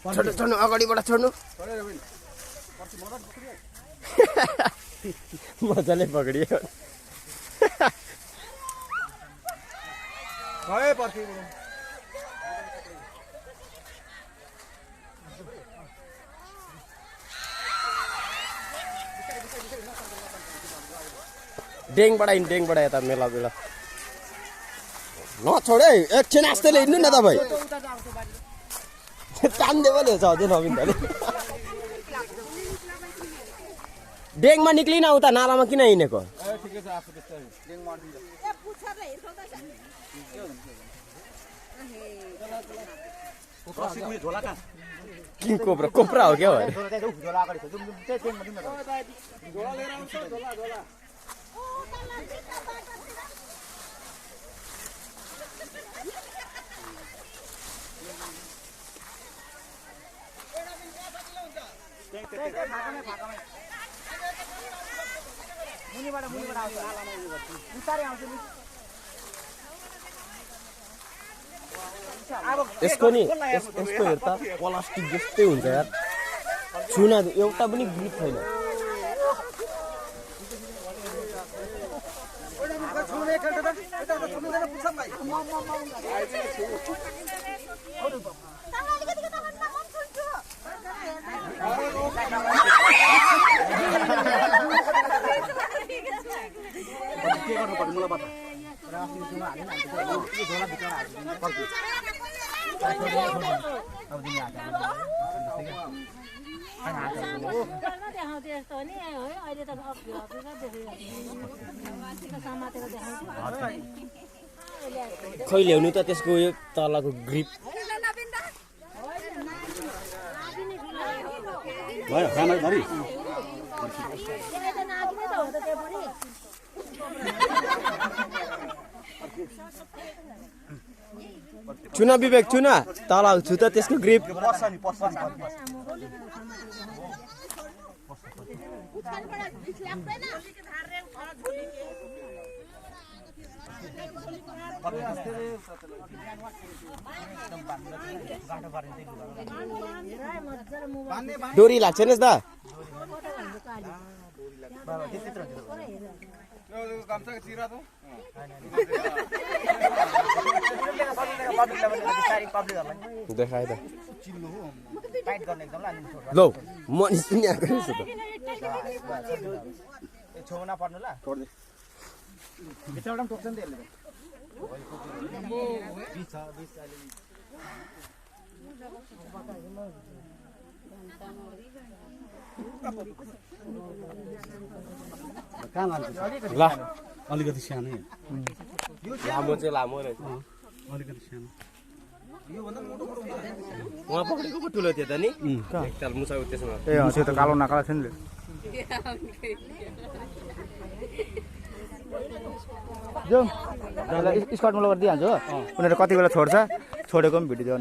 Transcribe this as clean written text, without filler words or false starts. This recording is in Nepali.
छोड्नु अगाडिबाट छोड्नु मजाले पक्रियो डेङबाट यता मेला बेला नछोडे एकछिन आस्तेले हिँड्नु न तपाईँ कान्दे पनि छ अझै नवीनले डेङमा निक्लिन उता नालामा किन हिँडेको किन कोप्रा हो क्या यसको नि यसको हेर्दा प्लास्टिक जस्तै हुन्छ यार छुना एउटा पनि ग्रिप छैन खै ल्याउनु त त्यसको यो तलको ग्रिप चुना विवेक चुना तल छु त त्यसको ग्रिप डोरी लाग्छ नि त देखाए त लौ म निस्किने आएको छु त छोना पर्नु ल छोड्दे भित्रबाट टोक्छ नि त्यसले ल अलिकति सानो लामो चाहिँ लामो रहेछ अलिकति सानो उहाँ पक्रेको पो ठुलो थियो त नि एकताल मुसा त्यसमा ए त्यो त कालो नकाला थियो नि जो स्कर्टमा लगेर दिइहाल्छु हो उनीहरू कति बेला छोड्छ छोडेको पनि भिडियो